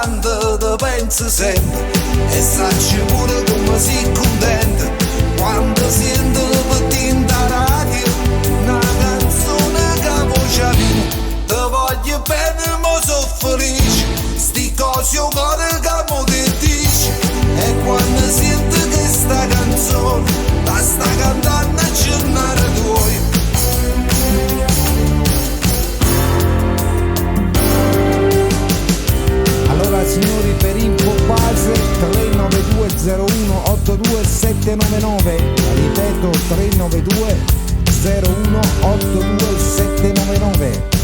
tanto te penso sempre e sacci pure come si contenta quando sento per te in da radio una canzone che voce mia. Te voglio bene ma sono felice, sti cose o cuore che mo ti dici, e quando sento che sta canzone la sta cantando a giornare tuoi. Allora signori, per info base 392 01 799, ripeto 392 01 799.